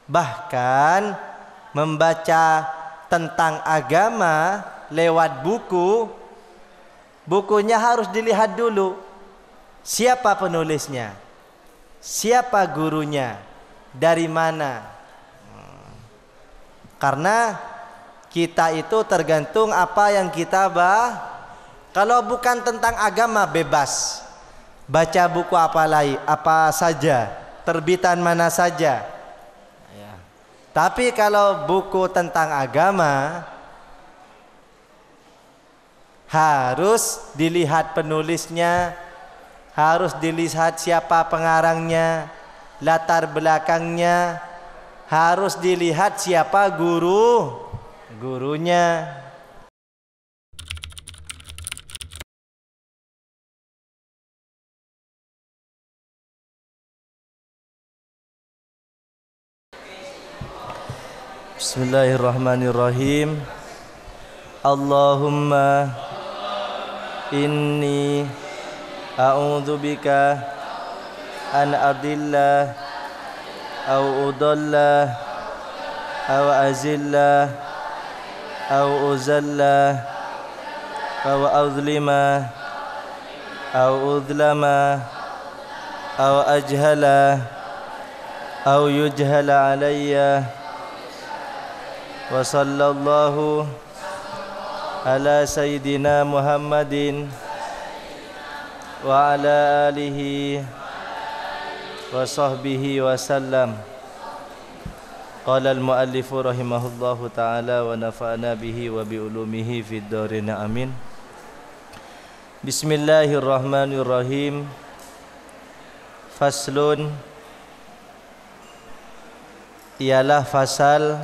Bahkan membaca tentang agama lewat buku, bukunya harus dilihat dulu. Siapa penulisnya? Siapa gurunya? Dari mana? Karena kita itu tergantung apa yang kita Kalau bukan tentang agama bebas. Baca buku apa saja, terbitan mana saja. Ya. Tapi kalau buku tentang agama harus dilihat penulisnya, harus dilihat siapa pengarangnya, latar belakangnya, harus dilihat siapa gurunya. Bismillahirrahmanirrahim. Allahumma inni a'udzubika an adilla au udalla au azilla au uzalla au azlima au udlama au ajhala au yujhala alayya. Wa sallallahu ala sayyidina Muhammadin wa ala alihi wa sahbihi wa sallam. Qala al-muallifu rahimahullahu ta'ala wa nafa'ana bihi wa bi ulumihi fid dharain amin. Bismillahirrahmanirrahim. Faslun, ialah fasal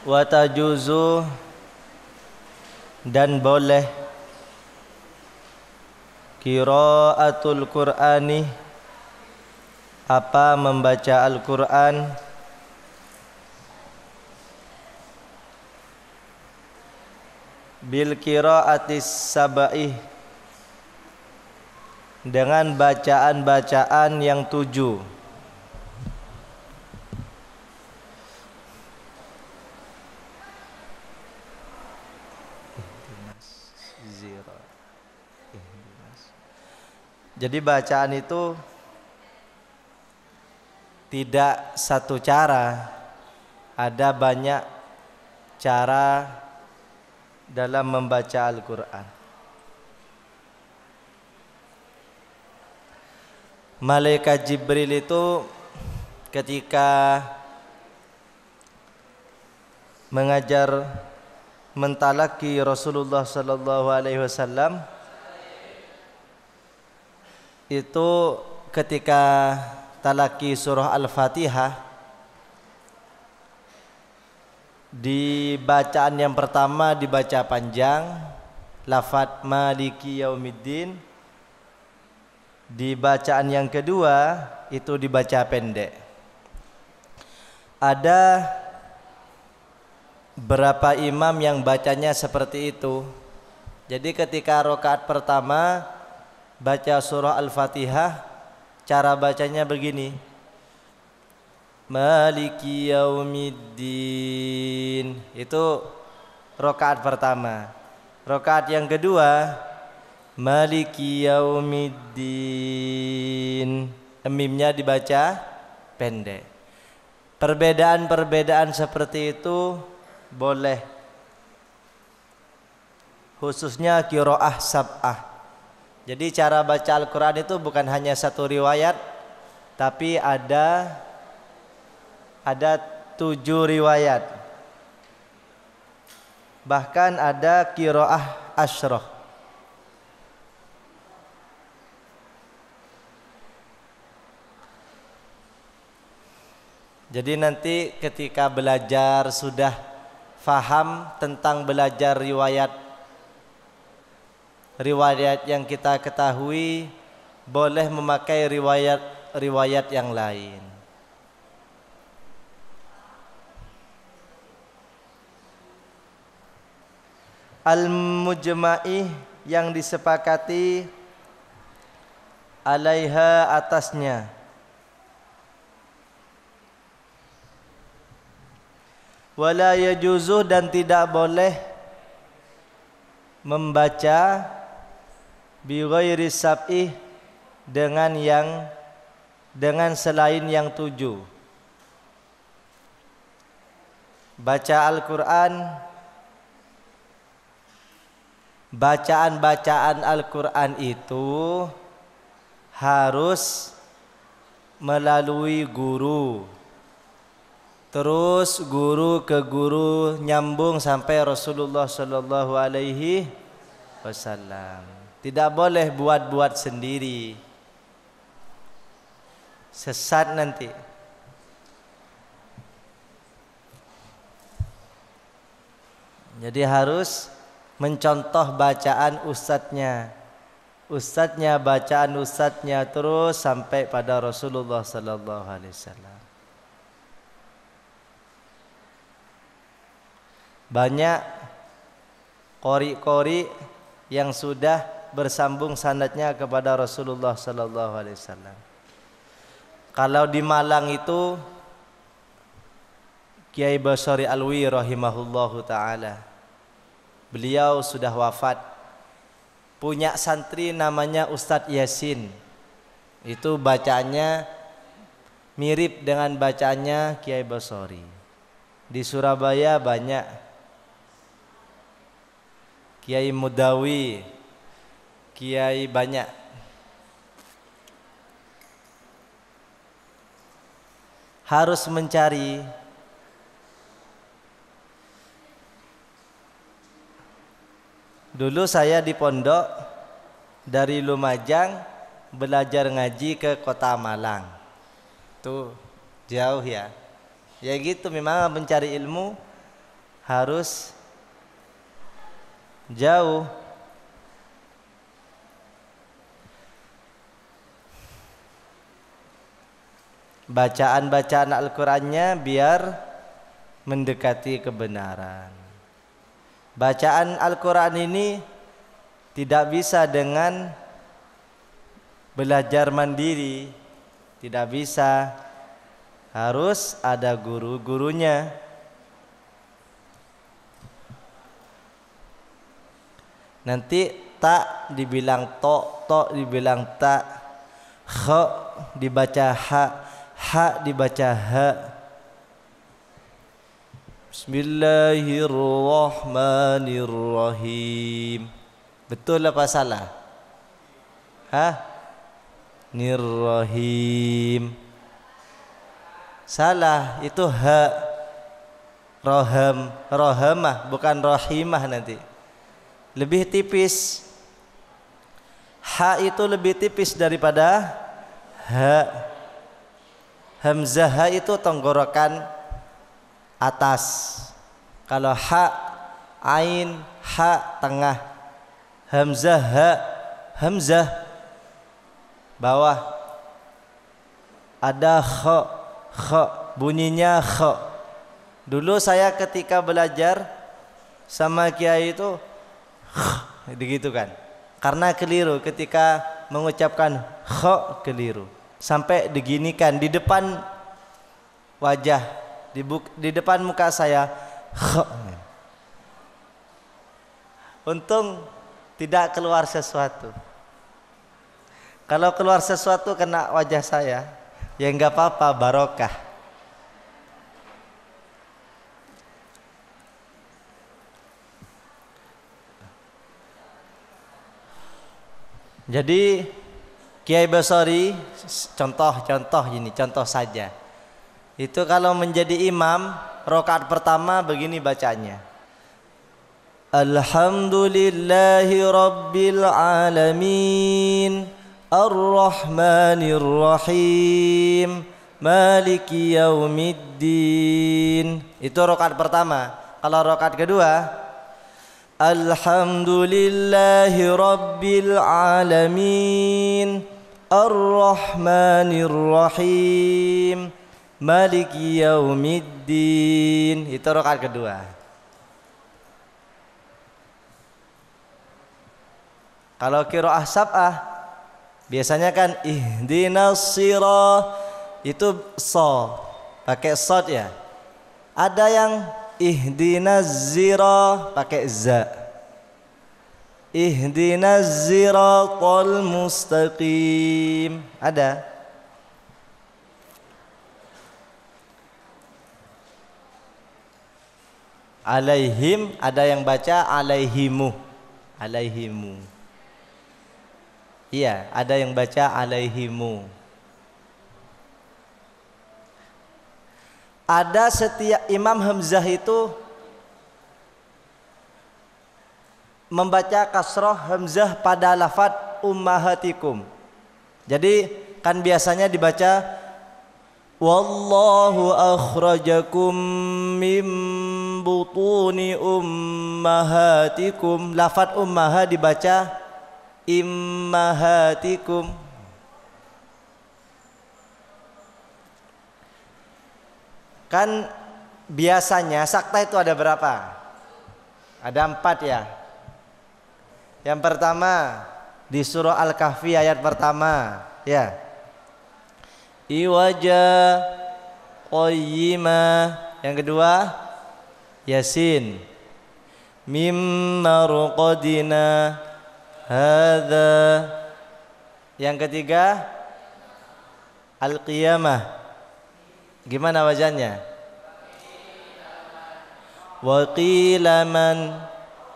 wa tajuzu, dan boleh qiraatul Qur'ani, apa membaca Al-Qur'an, bil qiraatis sab'i, dengan bacaan-bacaan yang 7. Jadi bacaan itu tidak satu cara, ada banyak cara dalam membaca Al-Quran. Malaikat Jibril itu ketika mengajar mentalaki Rasulullah sallallahu alaihi wasallam, itu ketika talaki surah Al-Fatihah, di bacaan yang pertama dibaca panjang, lafadz maliki yaumiddin. Di bacaan yang kedua itu dibaca pendek. Ada berapa imam yang bacanya seperti itu. Jadi ketika rakaat pertama baca surah Al-Fatihah, cara bacanya begini: Maliki yaumiddin. Itu rakaat pertama. Rakaat yang kedua, Maliki yaumiddin, mimnya dibaca pendek. Perbedaan-perbedaan seperti itu boleh, khususnya qiraah sab'ah. Jadi cara baca Al-Quran itu bukan hanya satu riwayat, tapi ada 7 riwayat. Bahkan ada qiraah asyrah. Jadi nanti ketika belajar sudah faham tentang belajar riwayat yang kita ketahui, boleh memakai riwayat yang lain. Al-mujma'i, yang disepakati, alaiha, atasnya, Wala yajuzu, dan tidak boleh membaca bi ghairi sab'i, dengan selain yang 7. Baca Al-Quran, bacaan Al-Quran itu harus melalui guru, terus guru ke guru, nyambung sampai Rasulullah Shallallahu Alaihi Wasallam. Tidak boleh buat-buat sendiri, sesat nanti. Jadi harus mencontoh bacaan ustadznya, bacaan ustadznya, terus sampai pada Rasulullah Sallallahu Alaihi Wasallam. Banyak qori yang sudah bersambung sanadnya kepada Rasulullah Sallallahu Alaihi Wasallam. Kalau di Malang itu Kiai Basari Alwi rahimahullahu ta'ala, beliau sudah wafat. Punya santri namanya Ustadz Yasin. Itu bacaannya mirip dengan bacaannya Kiai Basari. Di Surabaya banyak. Kiai Mudawi, Kiai banyak. Harus mencari. Dulu saya di pondok dari Lumajang belajar ngaji ke kota Malang. Tuh jauh ya. Ya gitu, memang mencari ilmu harus jauh. Bacaan Al-Qur'annya biar mendekati kebenaran. Bacaan Al-Quran ini tidak bisa dengan belajar mandiri, tidak bisa, harus ada guru-gurunya. Nanti tak dibilang to dibilang tak, kha dibaca ha dibaca ha. Bismillahirrahmanirrahim. Betul apa salah? Nirrahim. Salah, itu ha. Rohamah bukan rohimah nanti. Lebih tipis. Ha itu lebih tipis daripada ha. Hamzah ha itu tenggorokan atas. Kalau ha, ain, ha tengah. Hamzah ha, hamzah bawah. Ada kha, bunyinya kha. Dulu saya ketika belajar sama kiai itu begitu kan. Karena keliru ketika mengucapkan kha, keliru. Sampai diginikan di depan wajah, di depan muka saya. Untung tidak keluar sesuatu. Kalau keluar sesuatu kena wajah saya, ya enggak apa-apa, barokah. Jadi Kiai Basari, contoh ini, contoh saja. Itu kalau menjadi imam, rakaat pertama begini bacanya. Alhamdulillahi rabbil alamin, ar-rahmanir-rahim, maliki yaumiddin. Itu rakaat pertama. Kalau rakaat kedua, alhamdulillahi rabbil alamin, ar-rahmanir-rahim, maliki yaumiddin. Itu rakaat kedua. Kalau qiraah sab'ah biasanya kan ihdinas shirah, itu so pakai shad ya. Ada yang Ihdinaz zira pakai za. Ihdinaz ziratal mustaqim. Ada? Alaihim, ada yang baca alaihimu. Alaihimu. Iya, ada yang baca alaihimu. Ada setiap Imam Hamzah itu membaca kasroh hamzah pada lafadz ummahatikum. Jadi kan biasanya dibaca wallahu akhrajakum mim butuni ummahatikum. Lafadz ummaha dibaca immahatikum. Kan biasanya sakta itu ada berapa? Ada 4 ya. Yang pertama di surah Al-Kahfi ayat pertama ya. Iwaja qayyima. Yang kedua Yasin. Mimma ruqadina hadza. Yang ketiga Al-Qiyamah. Gimana wazannya? Wa qila man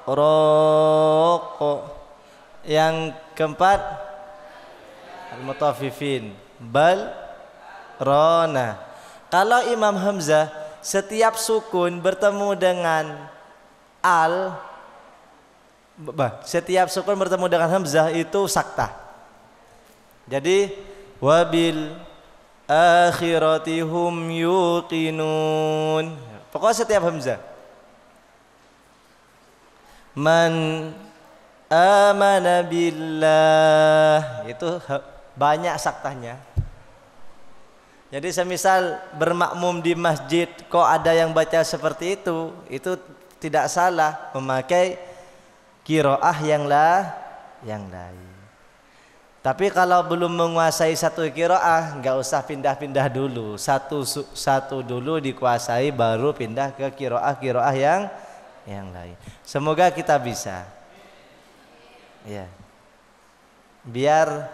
raq. Yang keempat al-mutaffifin bal rona. Kalau Imam Hamzah setiap sukun bertemu dengan setiap sukun bertemu dengan Hamzah itu sakta. Jadi wabil akhirati hum yuqinun. Pokoknya setiap Hamzah. Man amana billah, itu banyak saktahnya. Jadi semisal bermakmum di masjid kok ada yang baca seperti itu tidak salah memakai qiraah yang lain. Tapi kalau belum menguasai satu qiraah nggak usah pindah-pindah dulu. Satu dulu dikuasai baru pindah ke qiraah yang lain. Semoga kita bisa. Ya. Biar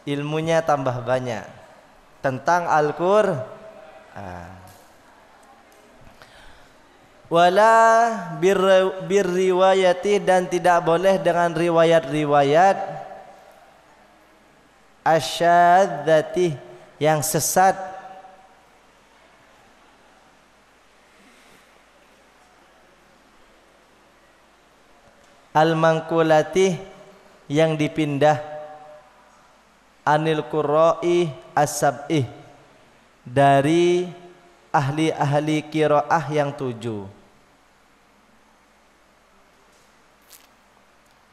ilmunya tambah banyak tentang Al-Qur'an. Wala birriwayati, dan tidak boleh dengan riwayat-riwayat asyadzati yang sesat, al-manqulati yang dipindah, anil qurra'i as-sab'i dari ahli-ahli qiraah yang 7.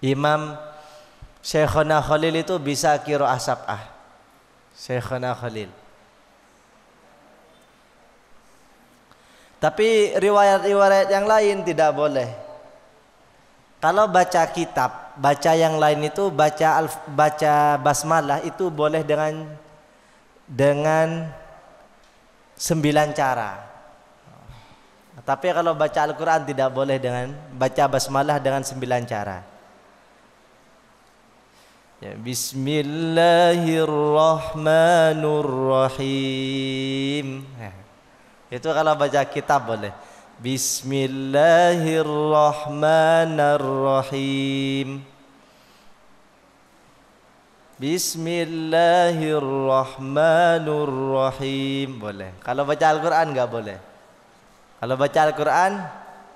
Imam Syekhona Khalil itu bisa qiraah sab'ah. Syekhona Khalil. Tapi riwayat-riwayat yang lain tidak boleh. Kalau baca kitab, baca yang lain itu baca basmalah itu boleh dengan 9 cara. Tapi kalau baca Al-Qur'an tidak boleh dengan baca basmalah dengan 9 cara. Ya, Bismillahirrahmanirrahim. Itu kalau baca kitab boleh. Bismillahirrahmanirrahim. Bismillahirrahmanirrahim boleh. Kalau baca Al-Qur'an enggak boleh. Kalau baca Al-Qur'an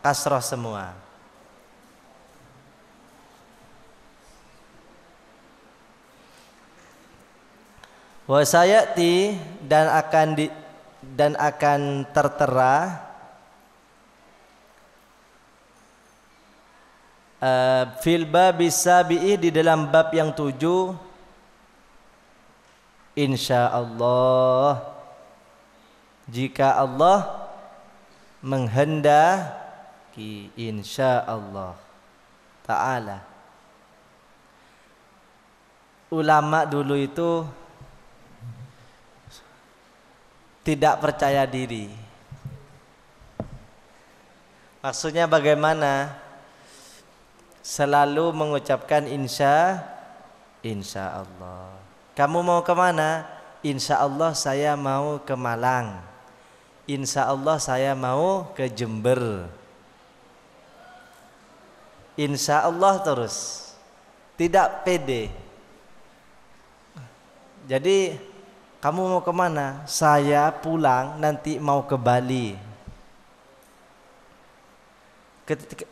kasrah semua. Wa sayati, dan akan tertera fil babi sabi'i, di dalam bab yang 7, insyaallah, jika Allah menghendaki, insyaallah ta'ala. Ulama dulu itu tidak percaya diri. Maksudnya bagaimana? Selalu mengucapkan insya Allah. Kamu mau kemana? Insya Allah saya mau ke Malang. Insya Allah saya mau ke Jember. Insya Allah terus, tidak pede. Jadi kamu mau kemana? Saya pulang nanti mau ke Bali.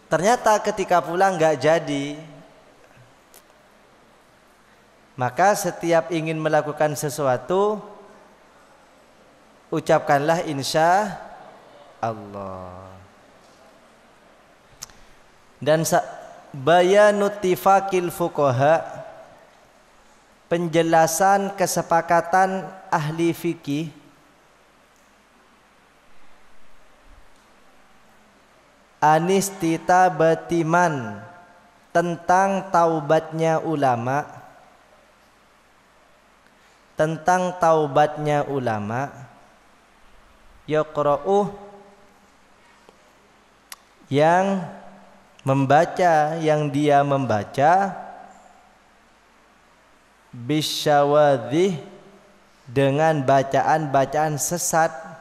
Ternyata ketika pulang nggak jadi. Maka setiap ingin melakukan sesuatu, ucapkanlah insya Allah. Dan bayanut tifaqil fuqaha, penjelasan kesepakatan ahli fikih anistitabatiman, tentang taubatnya ulama, yaqra'u, yang membaca, yang dia membaca, bisyawadhih, dengan bacaan-bacaan sesat,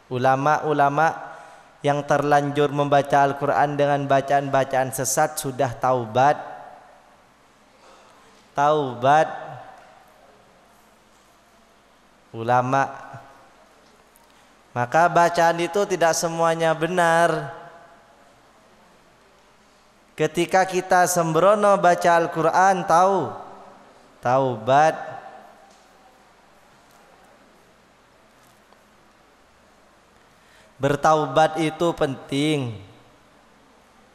ulama-ulama yang terlanjur membaca Al-Quran dengan bacaan-bacaan sesat sudah taubat. Ulama, maka bacaan itu tidak semuanya benar. Ketika kita sembrono baca Al-Quran, taubat. Bertaubat itu penting.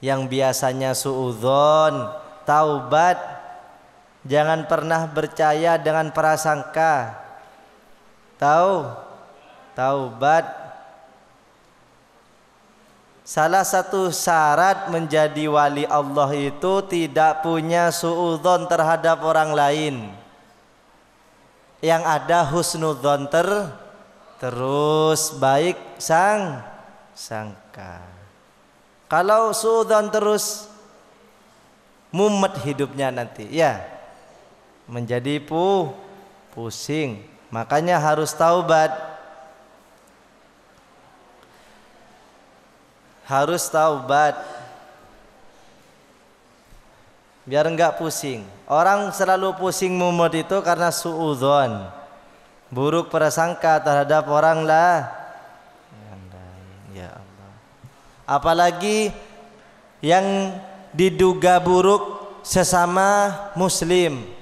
Yang biasanya suudzon, taubat. Jangan pernah percaya dengan prasangka. Taubat. Salah satu syarat menjadi wali Allah itu tidak punya suudzon terhadap orang lain. Yang ada husnudzon terus baik sangka. Kalau suudzon terus, mumet hidupnya nanti, ya, menjadi pusing. Makanya harus taubat. Biar enggak pusing. Orang selalu pusing mumet itu karena suudzon, buruk prasangka terhadap orang lain. Ya Allah. Apalagi yang diduga buruk sesama muslim.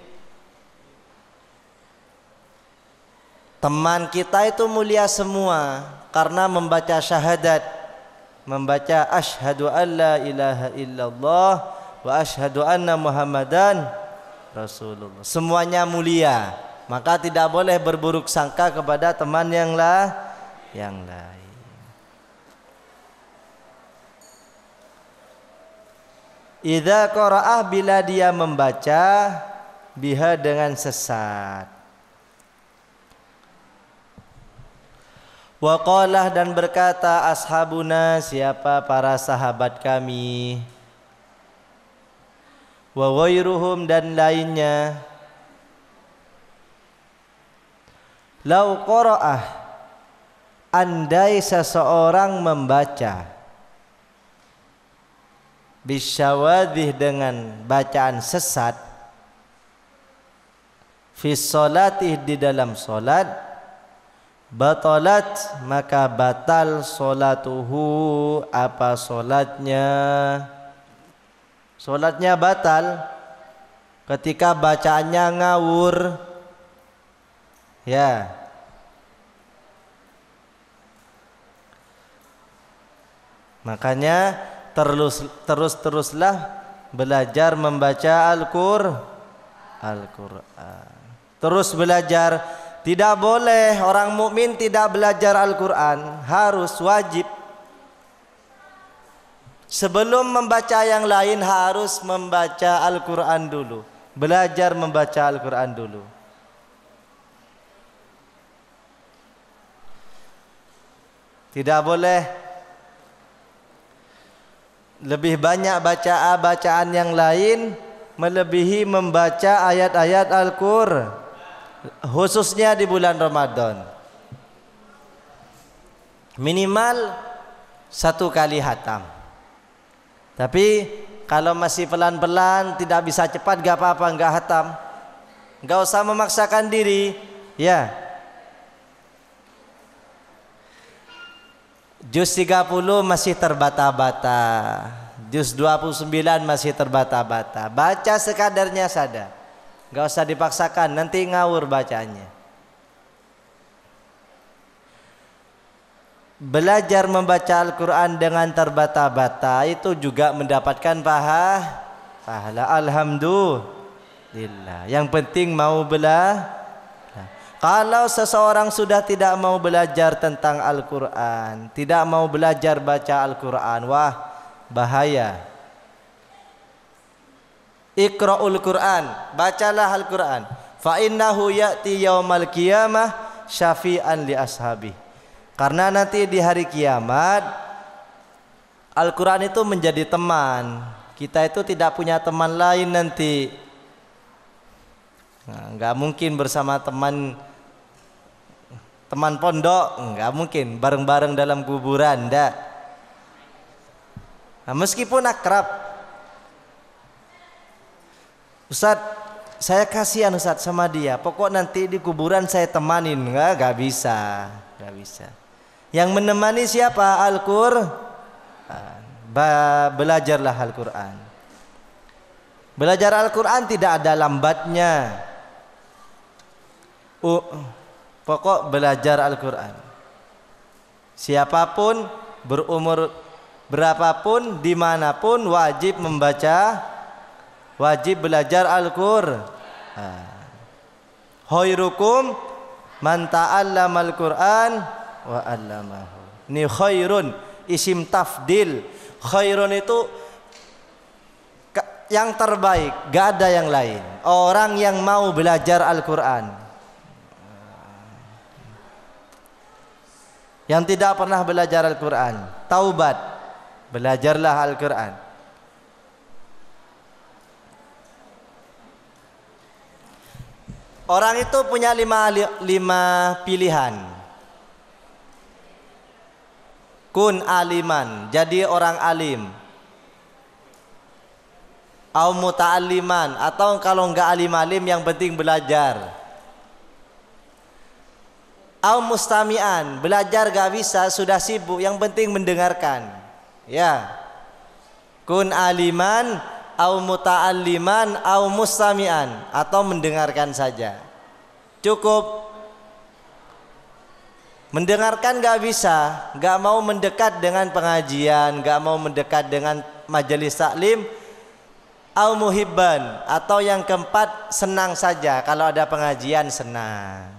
Teman kita itu mulia semua karena membaca syahadat, membaca asyhadu alla ilaha illallah wa asyhadu anna muhammadan rasulullah. Semuanya mulia. Maka tidak boleh berburuk sangka kepada teman yang lain. Idza qara'ah, bila dia membaca, biha, dengan sesat. Wa qalah, dan berkata ashabuna, siapa para sahabat kami, wa ghairuhum, dan lainnya, lau qara'ah, andai seseorang membaca, bisyawadhih, dengan bacaan sesat, fi sholatih, di dalam solat, batalat, maka batal sholatuhu, apa solatnya. Solatnya batal ketika bacaannya ngawur, ya. Makanya teruslah belajar membaca Al-Qur'an. Terus belajar. Tidak boleh orang mukmin tidak belajar Al-Qur'an, harus wajib. Sebelum membaca yang lain harus membaca Al-Qur'an dulu. Belajar membaca Al-Qur'an dulu. Tidak boleh lebih banyak bacaan yang lain melebihi membaca ayat-ayat Al-Qur'an, khususnya di bulan Ramadan. Minimal 1 kali hatam. Tapi kalau masih pelan-pelan, tidak bisa cepat, gak apa-apa, gak hatam. Gak usah memaksakan diri, ya. Juz 30 masih terbata-bata, juz 29 masih terbata-bata. Baca sekadarnya saja, gak usah dipaksakan, nanti ngawur bacanya. Belajar membaca Al-Quran dengan terbata-bata itu juga mendapatkan pahala. Alhamdulillah. Yang penting mau belajar. Kalau seseorang sudah tidak mau belajar tentang Al-Quran, tidak mau belajar baca Al-Quran, wah bahaya. Iqra'ul Quran, bacalah Al-Quran. Fa innahu ya'ti yaumal qiyamah syafi'an li ashabi. Karena nanti di hari kiamat Al-Quran itu menjadi teman. Kita itu tidak punya teman lain nanti. Nah, nggak mungkin bersama teman pondok, nggak mungkin bareng-bareng dalam kuburan, enggak. Nah, meskipun akrab, Ustaz, saya kasihan Ustaz sama dia, pokok nanti di kuburan saya temanin, nggak bisa. Yang menemani siapa? Al-Qur'an. Belajarlah Al-Quran. Belajar Al-Quran tidak ada lambatnya. Pokok belajar Al-Quran. Siapapun, berumur berapapun, dimanapun, wajib membaca, wajib belajar Al-Quran. Khairukum man ta'allamal Quran wa 'allamahu. Ini khairun, isim tafdil. Khairun itu yang terbaik, gak ada yang lain. Orang yang mau belajar Al-Quran, yang tidak pernah belajar Al-Quran, taubat, belajarlah Al-Quran. Orang itu punya lima pilihan. Kun aliman, jadi orang alim. Au muta'alliman, atau kalau enggak alim-alim yang penting belajar. Au mustami'an, belajar gak bisa, sudah sibuk, yang penting mendengarkan. Ya. Kun aliman, au muta'alliman, au mustami'an, atau mendengarkan saja. Cukup. Mendengarkan gak bisa, gak mau mendekat dengan pengajian, gak mau mendekat dengan majelis taklim, au muhibban, atau yang keempat senang saja, kalau ada pengajian senang.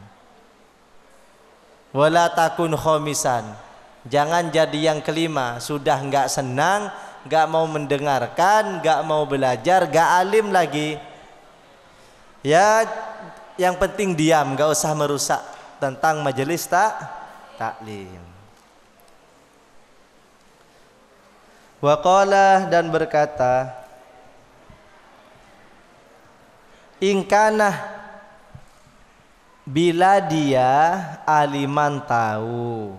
Wala takun khomisan, jangan jadi yang kelima, sudah gak senang, gak mau mendengarkan, gak mau belajar, gak alim lagi. Ya, yang penting diam, gak usah merusak tentang majelis taklim. Waqala, dan berkata, ingkanah, bila dia aliman tahu.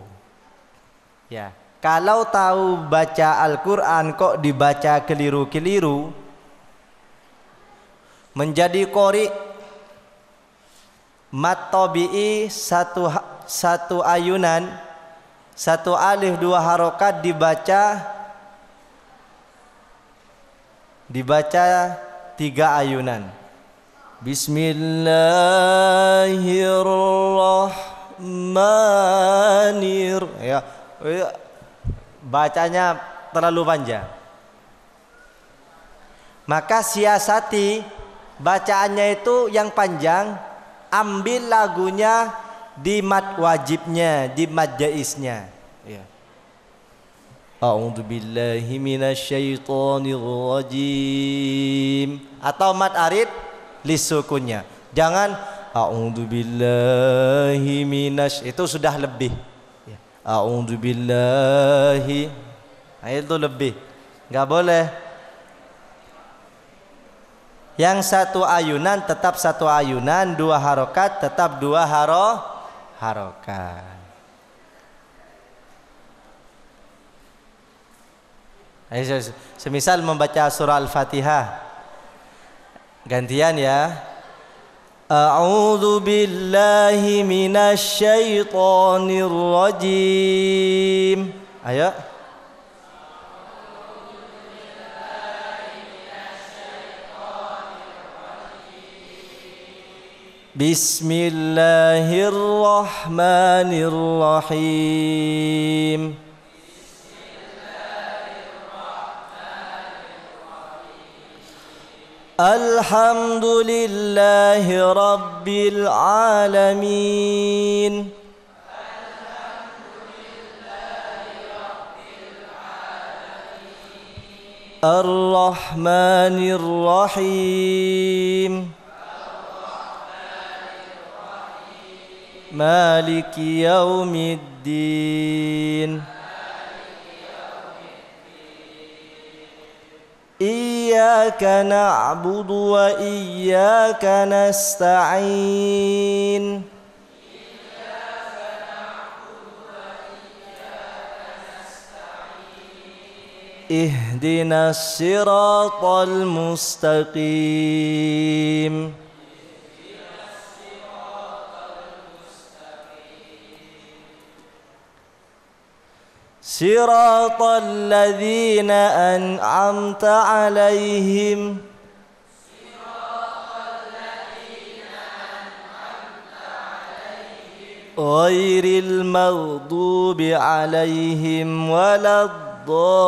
Ya, kalau tahu baca Al-Quran kok dibaca keliru-keliru, menjadi qori mat tabi'i, satu ayunan, satu alif dua harokat dibaca 3 ayunan. Bismillahirrahmanirrahim. Ya, bacanya terlalu panjang. Maka siasati bacaannya itu yang panjang, ambil lagunya di mad wajibnya, di mad jaiznya. Ya. A'udzu billahi minasyaitonir rajim, atau mad arid lisukunnya. Jangan a'udzu billahi minasy, itu sudah lebih. Ya. a'udzu billahi. Nah, itu lebih. Enggak boleh. Yang satu ayunan tetap satu ayunan, dua harokat tetap dua harokat. Semisal membaca surah Al-Fatihah, gantian ya. A'udzu billahi minasy syaithanir rajim. Ayo. Bismillahirrahmanirrahim. Alhamdulillahi rabbil alamin. Ar-Rahmanir Rahim. Maliki yaumiddin. Iyyaka na'budu wa iyyaka nasta'in. Ihdinas siratal mustaqim. Siratal ladzina an'amta 'alaihim ghairil maghdubi 'alaihim waladdallin.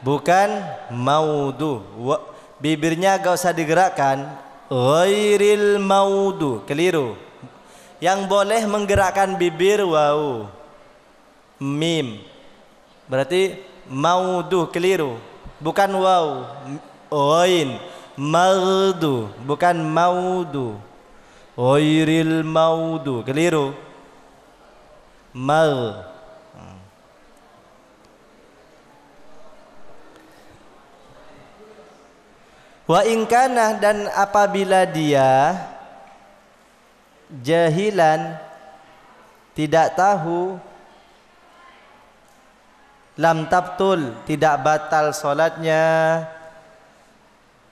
Bukan maudu, bibirnya gak usah digerakkan. Ghairil maudu, keliru. Yang boleh menggerakkan bibir waw, mim. Berarti maudu, keliru. Bukan waw, oin. Magdu, bukan maudu. Ghairil maudu, keliru. Mag. Wa ingkana, dan apabila dia jahilan, tidak tahu, lam tabtul, tidak batal salatnya.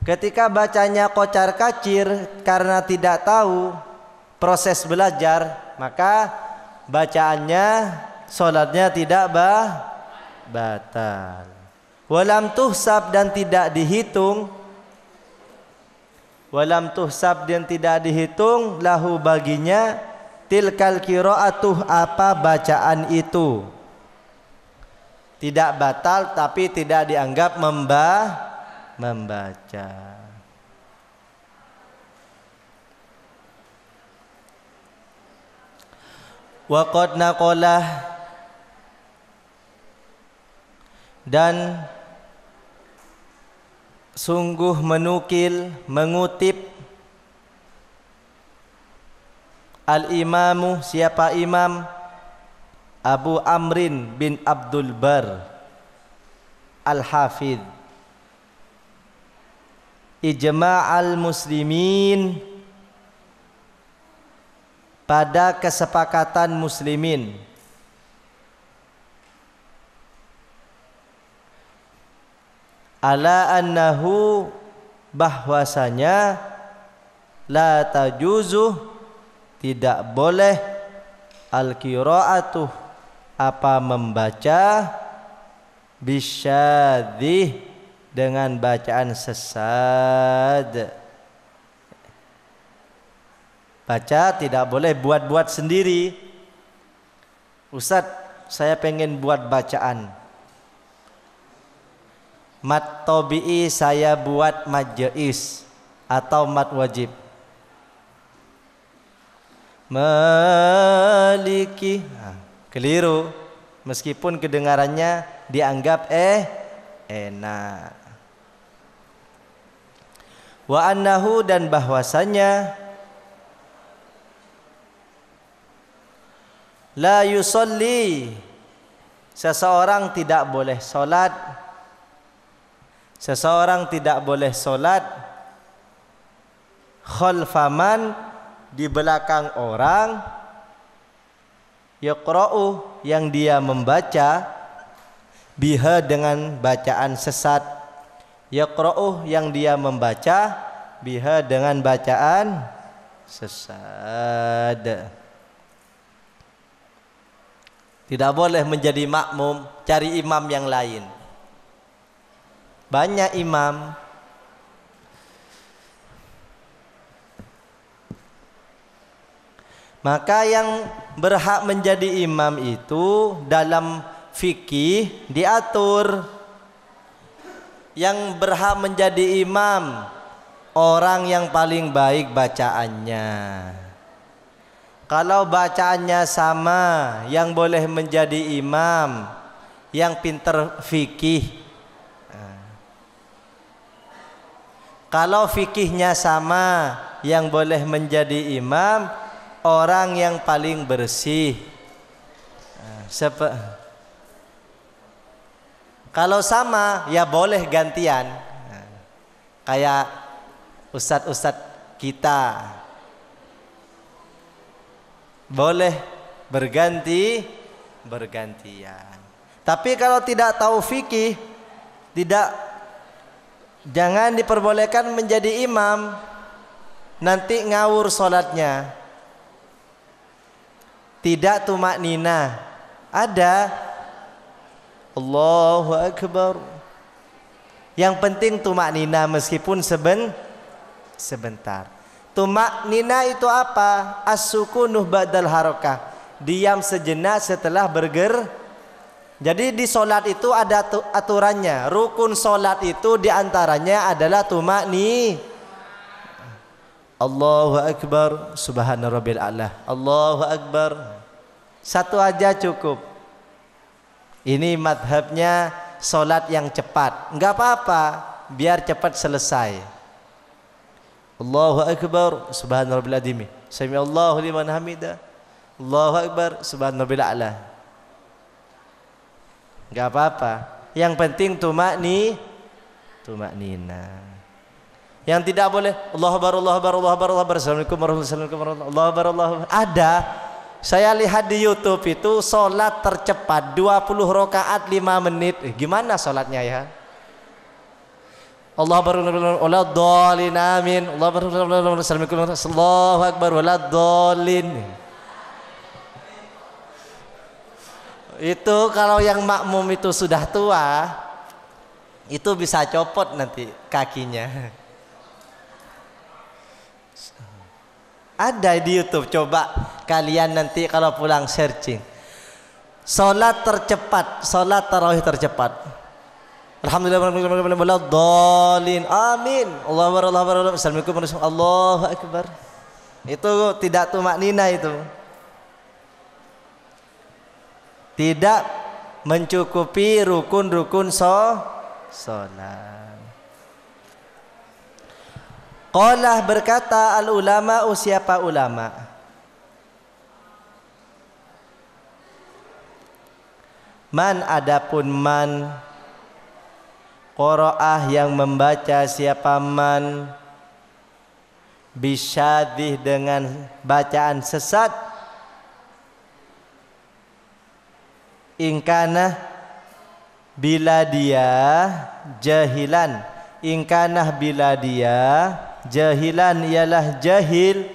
Ketika bacanya kocar kacir karena tidak tahu proses belajar, maka bacaannya, salatnya tidak batal. Walam tuhsab, dan tidak dihitung. Walam tuhsab, dan tidak dihitung, lahu baginya, tilkal qiraatuh, apa bacaan itu. Tidak batal tapi tidak dianggap membaca. Wa qad naqalah, dan sungguh menukil, mengutip, al-imamu, siapa imam? Abu Amrin bin Abdul Bar al-Hafidh, ijma'al muslimin, pada kesepakatan muslimin, ala annahu, bahwasanya, la tajuzu, tidak boleh, al-qiraatuh, apa membaca, bisyadih, dengan bacaan sesad. Baca tidak boleh buat-buat sendiri. Ustaz, saya pengen buat bacaan. Mat tabi'i saya buat mad jaiz atau mad wajib. Maliki, Keliru, meskipun kedengarannya dianggap enak. Wa annahu, dan bahwasanya la yusolli, seseorang tidak boleh solat, seseorang tidak boleh solat khalfaman, di belakang orang, yaqra'u, yang dia membaca, biha, dengan bacaan sesat, yaqra'u, yang dia membaca, biha, dengan bacaan sesat. Tidak boleh menjadi makmum, cari imam yang lain. Banyak imam, maka yang berhak menjadi imam itu dalam fikih diatur. Yang berhak menjadi imam orang yang paling baik bacaannya. Kalau bacaannya sama, yang boleh menjadi imam yang pinter fikih. Kalau fikihnya sama, yang boleh menjadi imam orang yang paling bersih. Kalau sama, ya boleh gantian. Kayak ustadz-ustadz kita, boleh bergantian. Tapi kalau tidak tahu fikih, jangan diperbolehkan menjadi imam. Nanti ngawur solatnya. Tidak tumak nina. Ada Allahu Akbar. Yang penting tumak nina meskipun sebentar. Tumak nina itu apa? As-sukunuh ba'dal harakah. Diam sejenak setelah bergerak. Jadi di solat itu ada aturannya. Rukun solat itu diantaranya adalah tumak ni. Allahu Akbar, subhana rabbil a'la. Allahu Akbar. Satu aja cukup. Ini madhabnya solat yang cepat. Enggak apa-apa, biar cepat selesai. Allahu Akbar, subhana rabbil azim. Sami Allahu liman hamidah. Allahu Akbar, subhana rabbil a'la. Enggak apa-apa. Yang penting tumak nina. Yang tidak boleh Allahu Akbar, Allahu Akbar, Allahu Akbar, Allahu Akbar, Assalamualaikum warahmatullahi wabarakatuh, Allahu Akbar, Allahu Akbar. Ada. Saya lihat di YouTube itu solat tercepat 20 rakaat 5 menit. Gimana solatnya ya? Allahu Akbar, waladhdallin, amin. Allahu Akbar, Assalamualaikum, Allahu Akbar, waladhdallin. Itu kalau yang makmum itu sudah tua, itu bisa copot nanti kakinya. Ada di YouTube, coba kalian nanti kalau pulang searching. Salat tercepat, salat tarawih tercepat. Alhamdulillah, waladhdallin, amin. Allahu Akbar, Allahu Akbar, Assalamualaikum warahmatullahi wabarakatuh, Allahu Akbar. Itu tidak tumak nina itu. Tidak mencukupi rukun-rukun salat. Qalah, berkata al ulama, siapa ulama? Man, adapun man, qiraah yang membaca, siapa man, bisyadih, dengan bacaan sesat, ingkana, bila dia jahilan, ingkana bila dia jahilan, ialah jahil,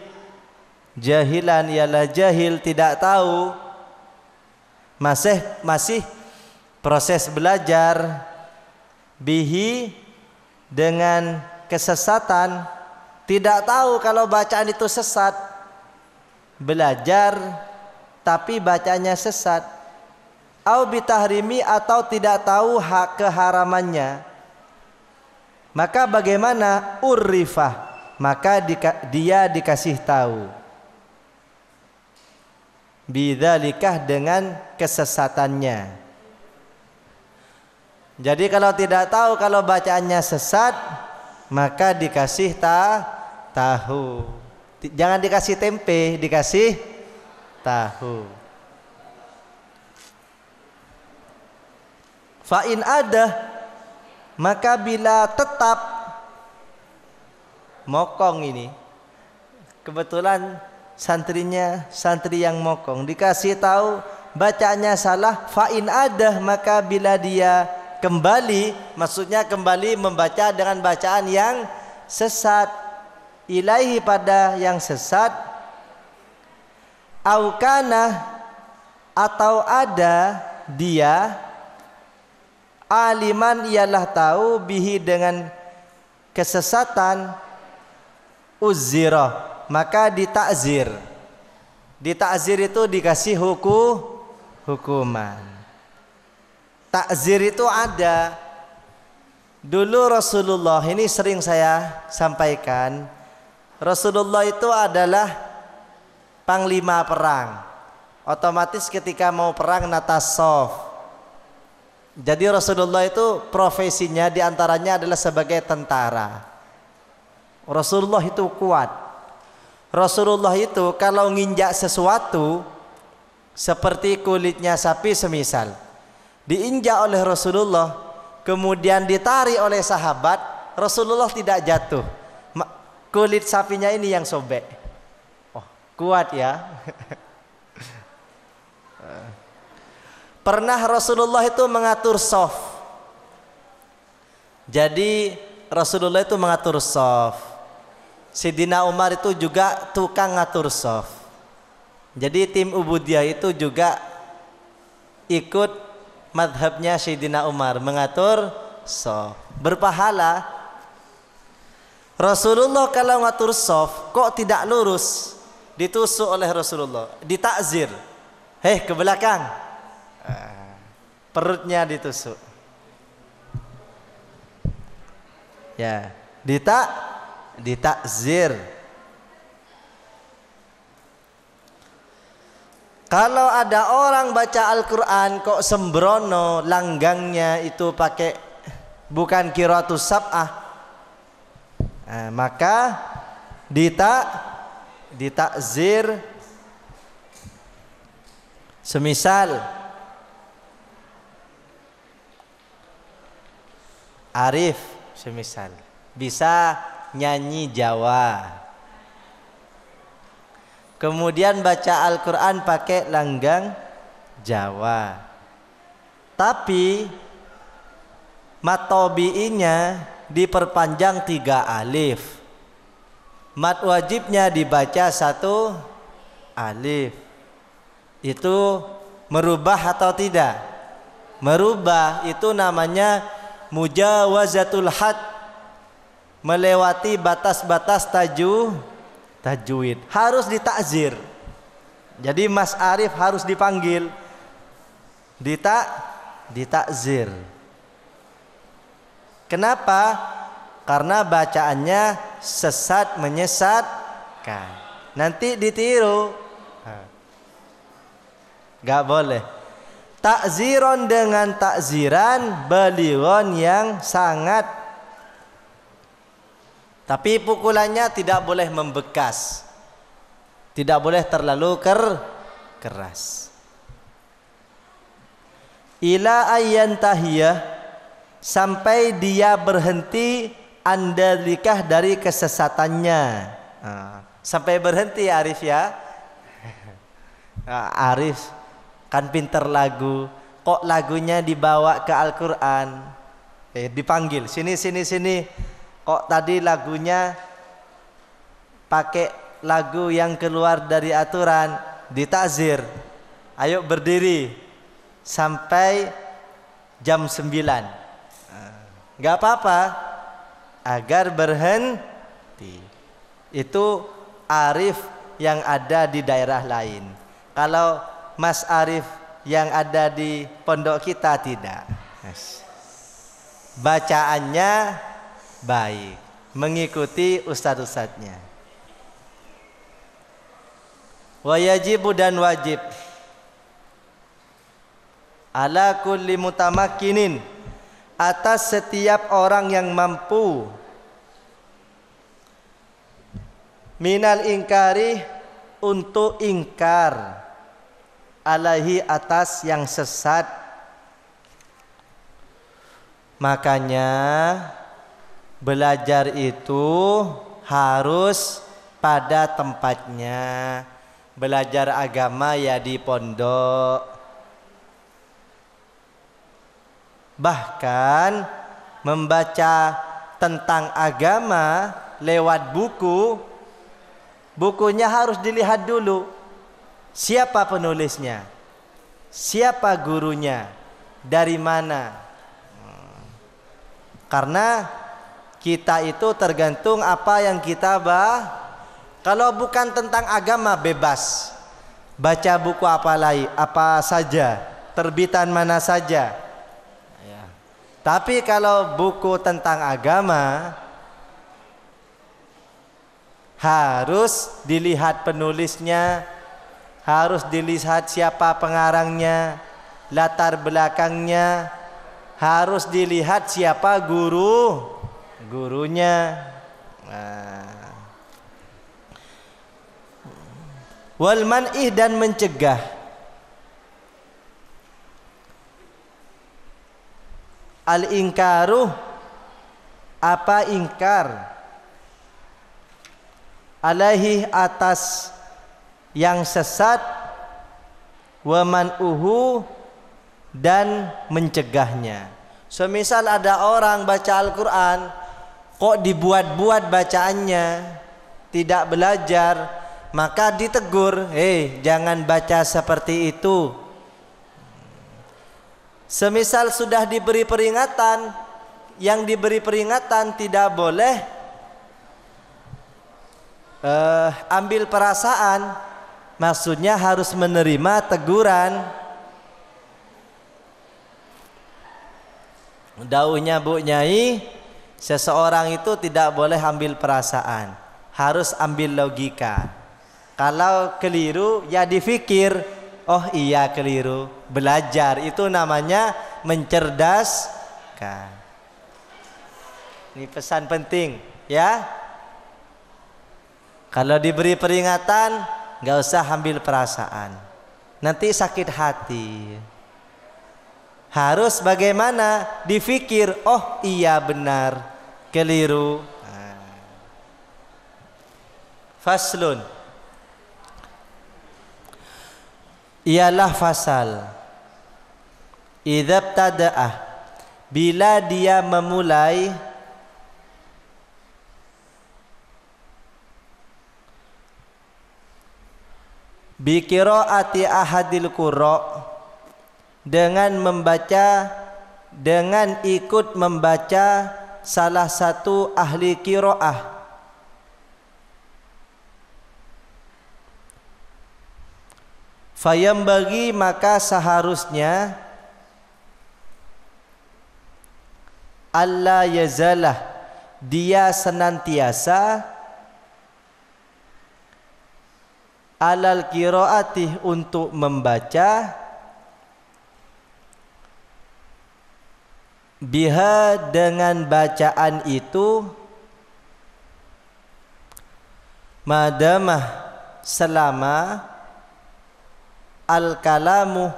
jahilan ialah jahil, tidak tahu, masih proses belajar, bihi, dengan kesesatan, tidak tahu kalau bacaan itu sesat, belajar tapi bacanya sesat, au bitahrimi, atau tidak tahu hak keharamannya. Maka bagaimana? Urrifah, maka dia dikasih tahu. Bidzalikah dengan kesesatannya. Jadi kalau tidak tahu kalau bacaannya sesat, maka dikasih tahu. Jangan dikasih tempe, dikasih tahu. Fa in ada, maka bila tetap mokong ini, kebetulan santrinya santri yang mokong, dikasih tahu bacaannya salah. Fa in ada, maka bila dia kembali, maksudnya kembali membaca dengan bacaan yang sesat, ilaihi pada yang sesat, aukana atau ada dia, aliman ialah tahu, bihi dengan kesesatan, uzira maka ditakzir. Ditakzir itu dikasih hukuman. Takzir itu ada. Dulu Rasulullah, ini sering saya sampaikan, Rasulullah itu adalah panglima perang. Otomatis ketika mau perang nata shaf. Jadi Rasulullah itu profesinya diantaranya adalah sebagai tentara. Rasulullah itu kuat. Rasulullah itu kalau nginjak sesuatu seperti kulitnya sapi semisal, diinjak oleh Rasulullah, kemudian ditarik oleh sahabat, Rasulullah tidak jatuh. Kulit sapinya ini yang sobek. Oh, kuat ya. Pernah Rasulullah itu mengatur shaf. Jadi Rasulullah itu mengatur shaf. Sayyidina Umar itu juga tukang ngatur shaf. Jadi tim Ubudiyah itu juga ikut madhabnya Sayyidina Umar, mengatur shaf, berpahala. Rasulullah kalau ngatur shaf kok tidak lurus, ditusuk oleh Rasulullah, ditakzir, hei ke belakang, perutnya ditusuk, ya ditakzir. Kalau ada orang baca Al-Quran kok sembrono, langgangnya itu pakai bukan qiraatus sab'ah, maka ditakzir. Semisal Arif, semisal bisa nyanyi Jawa, kemudian baca Al-Quran pakai langgang Jawa, tapi mat tobi'inya diperpanjang 3 alif, mat wajibnya dibaca 1 alif. Itu merubah atau tidak? Merubah. Itu namanya mujawazatul had, melewati batas-batas tajwid, harus ditakzir. Jadi Mas Arif harus dipanggil, ditakzir. Kenapa? Karena bacaannya sesat, menyesatkan, nanti ditiru, gak boleh. Takziron dengan takziran balighon yang sangat, tapi pukulannya tidak boleh membekas, tidak boleh terlalu keras. Ila ayyan tahiyah, sampai dia berhenti, andalikah dari kesesatannya. Sampai berhenti Arif ya. Arif kan pinter lagu, kok lagunya dibawa ke Al-Quran, dipanggil sini, kok tadi lagunya pakai lagu yang keluar dari aturan, ditakzir. Ayo berdiri sampai jam 9, gak apa-apa, agar berhenti. Itu Arif yang ada di daerah lain. Kalau Mas Arif yang ada di pondok kita tidak. Bacaannya baik, mengikuti ustadz-ustadznya. wa yajibu dan wajib ala kulli mutamakkinin atas setiap orang yang mampu minal ingkari untuk ingkar alaihi atas yang sesat. Makanya belajar itu harus pada tempatnya. Belajar agama ya di pondok. Bahkan membaca tentang agama lewat buku, bukunya harus dilihat dulu. Siapa penulisnya? Siapa gurunya? Dari mana? Karena kita itu tergantung apa yang kita kalau bukan tentang agama bebas. Baca buku apa saja, terbitan mana saja. Ya. Tapi kalau buku tentang agama harus dilihat penulisnya, harus dilihat siapa pengarangnya, latar belakangnya, harus dilihat siapa gurunya. Wal man'ih dan mencegah. Al ingkaru apa ingkar alaihi atas yang sesat, wa man'uhu dan mencegahnya. Semisal ada orang baca Al-Quran kok dibuat-buat bacaannya, tidak belajar, maka ditegur, jangan baca seperti itu. Semisal sudah diberi peringatan, yang diberi peringatan tidak boleh ambil perasaan, maksudnya harus menerima teguran. Dauhnya Bu Nyai, seseorang itu tidak boleh ambil perasaan, harus ambil logika. Kalau keliru ya difikir, oh iya keliru, belajar, itu namanya mencerdaskan. Ini pesan penting ya. Kalau diberi peringatan nggak usah ambil perasaan, nanti sakit hati. Harus bagaimana? Difikir, oh iya benar, keliru. Faslun, ialah fasal. Idza btada'ah, bila dia memulai bi qiraati ahadil qurra, dengan membaca, dengan ikut membaca salah satu ahli qiraah, fayambagi maka seharusnya alla yazalah, dia senantiasa alal qiraati untuk membaca, biha dengan bacaan itu, madamah selama al-kalamu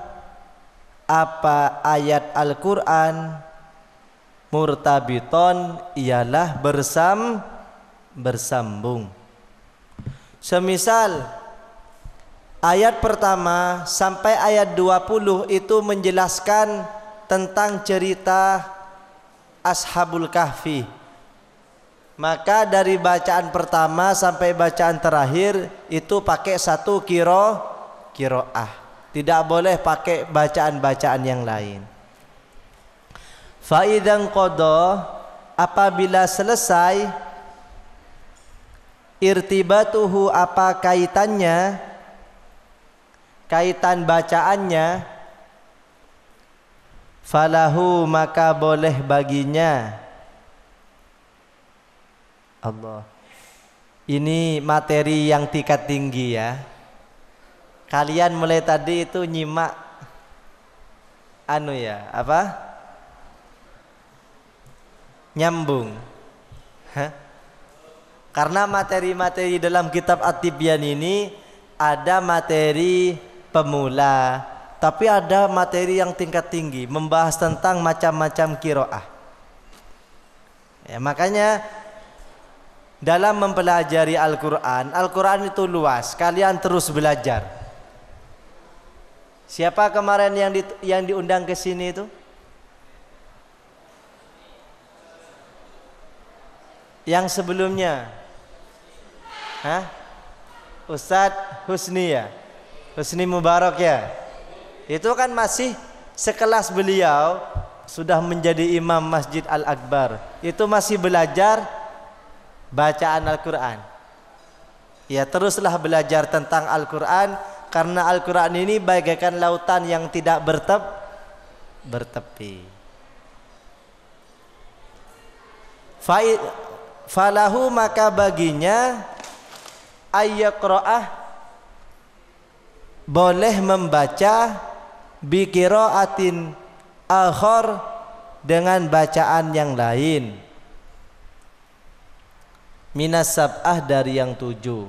apa ayat Al-Quran murtabiton ialah bersambung. Semisal ayat pertama sampai ayat 20 itu menjelaskan tentang cerita Ashabul Kahfi, maka dari bacaan pertama sampai bacaan terakhir itu pakai satu qiraah, tidak boleh pakai bacaan-bacaan yang lain. Fa idzan qada, apabila selesai, irtibatuhu apa kaitannya, kaitan bacaannya, falahu maka boleh baginya. Allah, ini materi yang tingkat tinggi ya. Kalian mulai tadi itu nyimak nyambung. Karena materi-materi dalam kitab At-Tibyan ini ada materi pemula, tapi ada materi yang tingkat tinggi, membahas tentang macam-macam qiraah. Ya, makanya dalam mempelajari Al-Quran itu luas. Kalian terus belajar. Siapa kemarin yang diundang ke sini itu? Yang sebelumnya? Ustadz Husni ya? Husni Mubarak ya? Itu kan masih sekelas beliau, sudah menjadi imam Masjid Al-Akbar. Itu masih belajar bacaan Al-Quran. Ya, teruslah belajar tentang Al-Quran, karena Al-Quran ini bagaikan lautan yang tidak bertepi. Falahu, maka baginya ayyaqra'ah, boleh membaca bi qiraatin akhar, dengan bacaan yang lain, minas sab'ah, dari yang 7.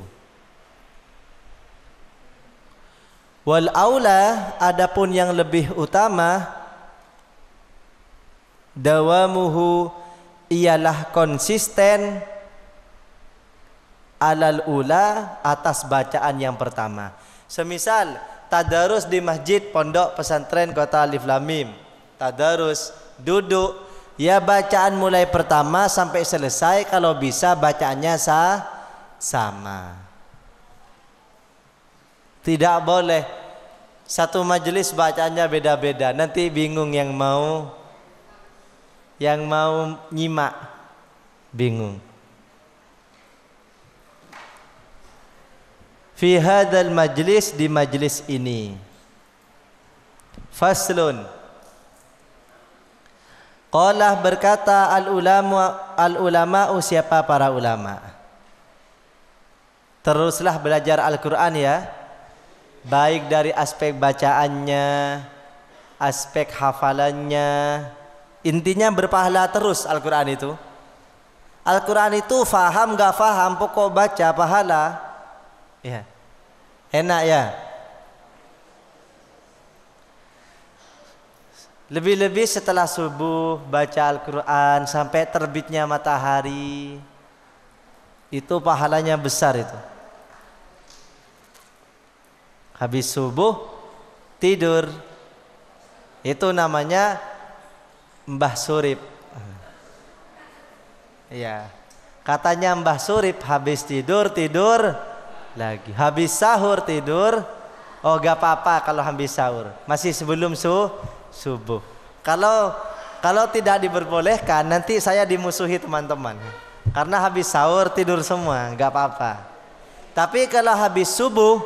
Wal aula, adapun yang lebih utama, dawamuhu, ialah konsisten, alal ula, atas bacaan yang pertama. Semisal tadarus di masjid pondok pesantren Kota Alif Lam Mim, tadarus duduk, ya bacaan mulai pertama sampai selesai kalau bisa bacaannya sama. Tidak boleh satu majelis bacaannya beda-beda, nanti bingung yang mau nyimak, bingung. Fi hadzal majlis, di majlis ini. Faslun. Qala, berkata al ulama, siapa para ulama. Teruslah belajar Al-Quran ya, baik dari aspek bacaannya, aspek hafalannya. Intinya berpahala terus Al-Quran itu. Al-Quran itu faham gak faham, pokok baca pahala. Ya, enak ya. Lebih-lebih setelah subuh baca Al-Quran sampai terbitnya matahari, itu pahalanya besar itu. Habis subuh tidur, itu namanya Mbah Surip. Ya, katanya Mbah Surip, habis tidur lagi, habis sahur tidur. Oh, gak apa-apa kalau habis sahur, masih sebelum subuh. Kalau tidak diperbolehkan, nanti saya dimusuhi teman-teman, karena habis sahur tidur semua, gak apa-apa. Tapi kalau habis subuh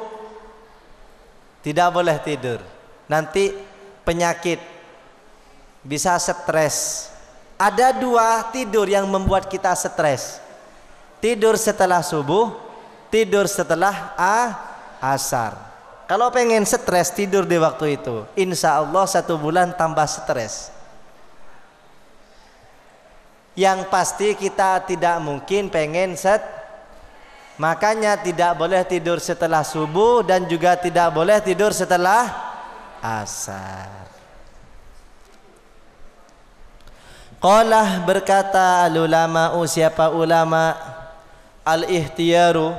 tidak boleh tidur, nanti penyakit, bisa stres. Ada 2 tidur yang membuat kita stres. Tidur setelah subuh, tidur setelah asar. Kalau pengen stres, tidur di waktu itu, insya Allah 1 bulan tambah stres. Yang pasti kita tidak mungkin pengen makanya tidak boleh tidur setelah subuh, dan juga tidak boleh tidur setelah asar. Qala, berkata al ulama, siapa ulama, al ihtiyaru,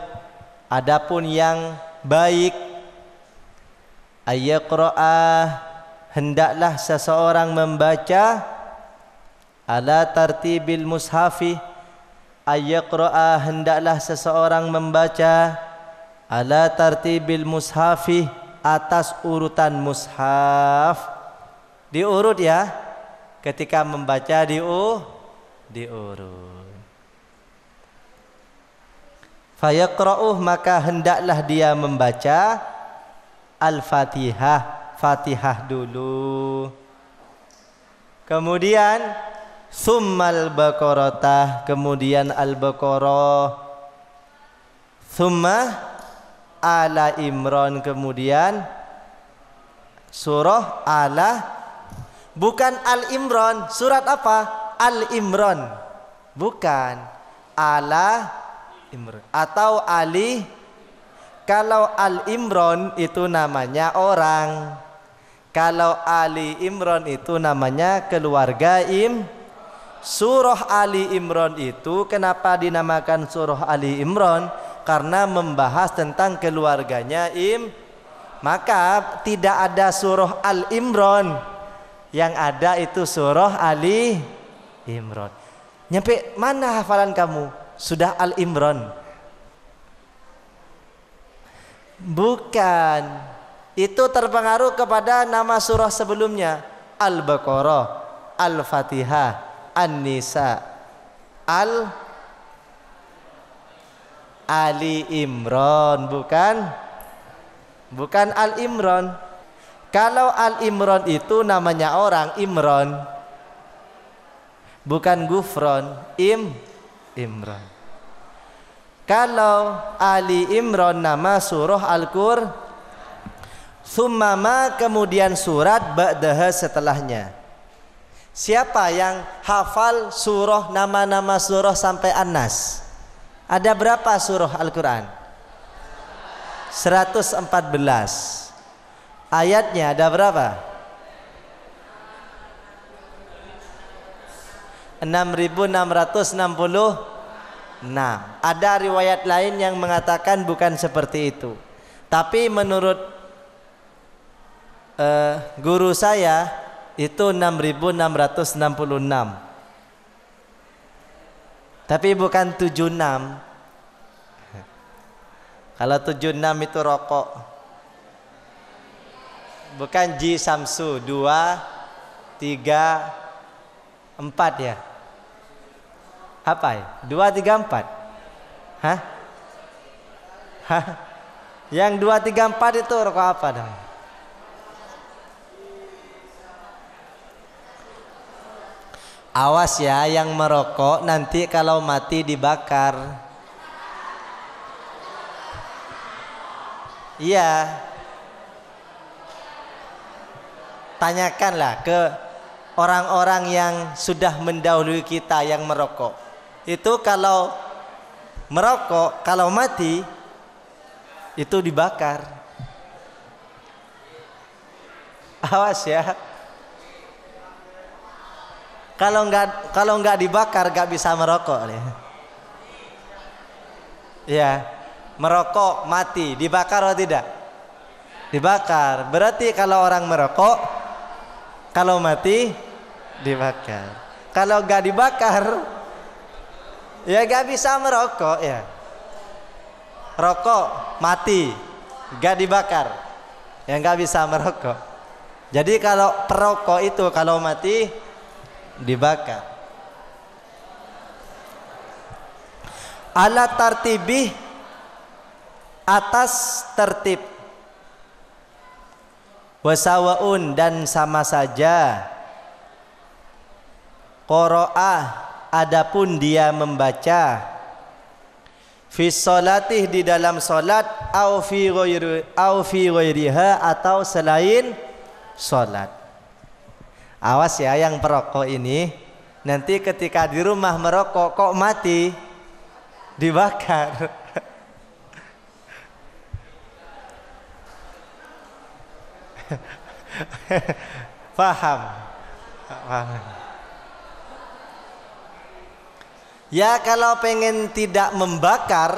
adapun yang baik, ayyaqra'ah, hendaklah seseorang membaca, ala tartibil mushafi, ayyaqra'a, hendaklah seseorang membaca, ala tartibil mushafi, atas urutan mushaf. Diurut ya, ketika membaca diurut. Fayaqra'uh, maka hendaklah dia membaca Al-Fatihah, Fatihah dulu, kemudian summal Baqarah, kemudian Al-Baqarah, summa Ala Imran, kemudian surah bukan Al Imran. Surat apa? Al Imran, bukan Ala Imran atau Ali. Kalau Al Imran itu namanya orang, kalau Ali Imran itu namanya keluarga Surah Ali Imran itu kenapa dinamakan surah Ali Imran? Karena membahas tentang keluarganya maka tidak ada surah Al Imran, yang ada itu surah Ali Imran. Nyampe mana hafalan kamu? Sudah Al Imran? Bukan, itu terpengaruh kepada nama surah sebelumnya, Al-Baqarah, Al-Fatihah, An-Nisa, Ali Imran, bukan Al Imran. Kalau Al Imran itu namanya orang, Imran, bukan Gufron, Imran. Kalau Ali Imran nama surah Al-Qur'an, Summama, kemudian surat ba'daha, setelahnya. Siapa yang hafal surah, nama-nama surah sampai An-Nas? Ada berapa surah Al-Quran? 114. Ayatnya ada berapa? 6.666. Ada riwayat lain yang mengatakan bukan seperti itu. Tapi menurut guru saya itu 6.666. Tapi bukan 76. Kalau 76 itu rokok. Bukan Ji Samsu 2, 3, 4 ya. Apa ya? 2, 3, 4. Hah? Yang 2, 3, 4 itu rokok apa dong? Awas ya, yang merokok nanti kalau mati dibakar. Iya. Tanyakanlah ke orang-orang yang sudah mendahului kita yang merokok. Itu kalau merokok, kalau mati itu dibakar. Awas ya. Kalau nggak dibakar nggak bisa merokok. Ya, merokok mati, dibakar atau tidak? Dibakar. Berarti kalau orang merokok, kalau mati dibakar. Kalau nggak dibakar, ya nggak bisa merokok ya. Rokok mati, nggak dibakar, ya nggak bisa merokok. Jadi kalau perokok itu kalau mati dibakar. Ala tartibih, atas tertib. Wasawaun, dan sama saja. Qoro'ah, adapun dia membaca. Fi sholatih, di dalam sholat. Au fi ghairiha, atau selain sholat. Awas ya yang perokok ini, nanti ketika di rumah merokok kok mati, dibakar. Paham? Ya kalau pengen tidak membakar,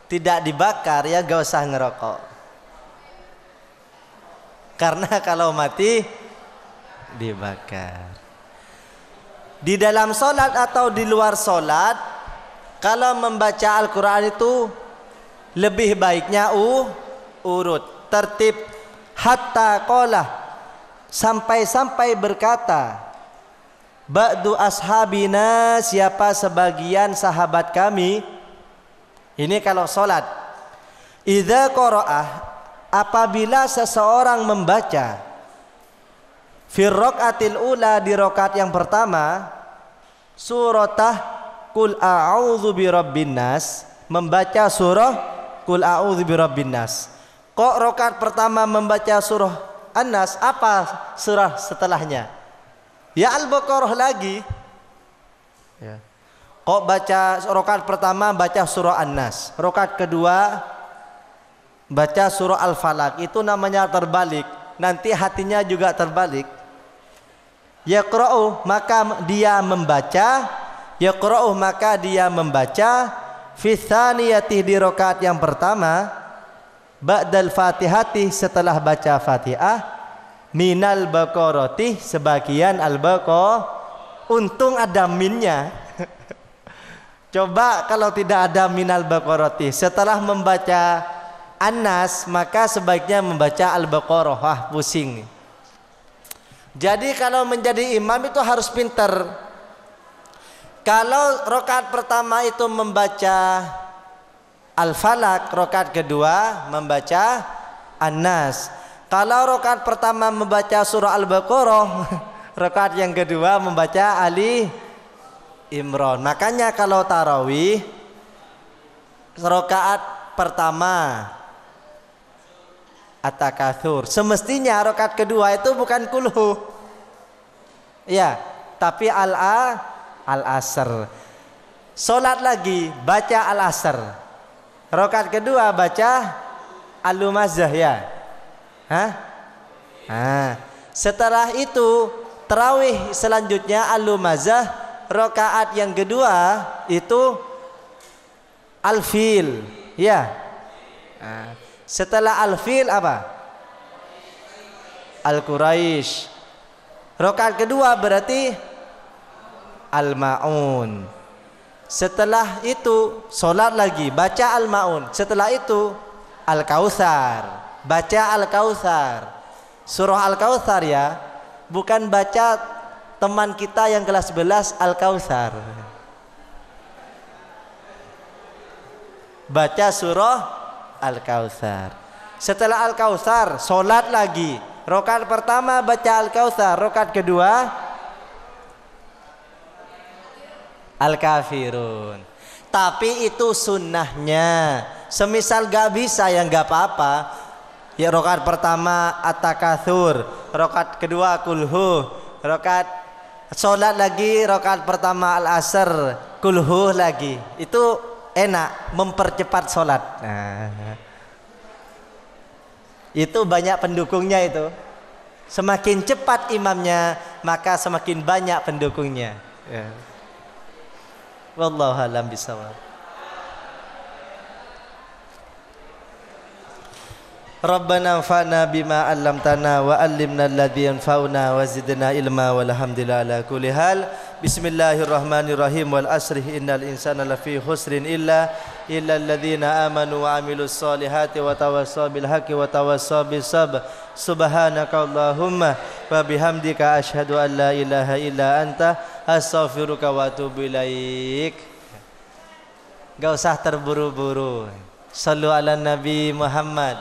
tidak dibakar, ya gak usah ngerokok. Karena kalau mati dibakar. Di dalam sholat atau di luar sholat, kalau membaca Al-Quran itu lebih baiknya urut, tertib. Hatta qala, sampai berkata, ba'du ashabina, siapa sebagian sahabat kami. Ini kalau sholat. Idza qara'ah, apabila seseorang membaca fi raqatil ula, di rakaat yang pertama, suratah Qul a'udzu birabbin nas, membaca surah Qul a'udzu birabbin nas. Kok rakaat pertama membaca surah An-Nas, apa surah setelahnya? Ya Al-Baqarah lagi. Ya. Kok baca rakaat pertama baca surah An-Nas, rakaat kedua baca surah Al-Falaq, itu namanya terbalik. Nanti hatinya juga terbalik. Yaqra'u, maka dia membaca, yaqra'u, maka dia membaca fi tsaniyati, di rakaat yang pertama, ba'dal fatihati, setelah baca Fatihah, minal baqarati, sebagian Al-Baqarah. Untung ada minnya. Coba kalau tidak ada minal baqarati, setelah membaca An-Nas maka sebaiknya membaca Al-Baqarah. Wah, pusing. Jadi kalau menjadi imam itu harus pintar. Kalau rakaat pertama itu membaca Al-Falaq, rakaat kedua membaca An-Nas. Kalau rakaat pertama membaca surah Al-Baqarah, rakaat yang kedua membaca Ali Imran. Makanya kalau tarawih, rakaat pertama At-Takatsur, semestinya rakaat kedua itu bukan kulhu, ya, tapi Al-Asr. Salat lagi baca Al-Asr, rakaat kedua baca Al-Lumazah, ya. Setelah itu tarawih selanjutnya Al-Lumazah, rakaat yang kedua itu Al-Fil, ya. Setelah Al-Fil apa? Al-Quraisy. Rakaat kedua berarti Al-Ma'un. Setelah itu solat lagi baca Al-Ma'un. Setelah itu Al-Kautsar, baca Al-Kautsar. Surah Al-Kautsar, ya, bukan baca teman kita yang kelas 11 Al-Kautsar. Baca surah Al-Kautsar. Setelah Al-Kautsar solat lagi. Rakaat pertama baca Al-Kautsar, rakaat kedua Al-Kafirun. Tapi itu sunnahnya. Semisal gak bisa ya gak apa-apa. Ya rakaat pertama At-Takatsur, rakaat kedua Kulhu, rakaat solat lagi, rakaat pertama Al-Asr, Kulhu lagi. Itu enak, mempercepat sholat. Nah, itu banyak pendukungnya itu. Semakin cepat imamnya, maka semakin banyak pendukungnya. Ya. Wallahu a'lam bishawab. Rabbana anfa'na bima 'allamtana wa 'allimna alladhi yanfa'una wa zidna ilma walhamdulillahi ala kulli hal. Bismillahirrahmanirrahim. Wal asri innal insana lafi khusrin illa alladhina amanu wa 'amilus solihati wa tawassaw bil haqqi wa tawassaw bis sabr. Subhanaka Allahumma wa bihamdika asyhadu an la ilaha illa anta astaghfiruka wa atubu ilaik. Gak usah terburu-buru. Sallu ala Nabi Muhammad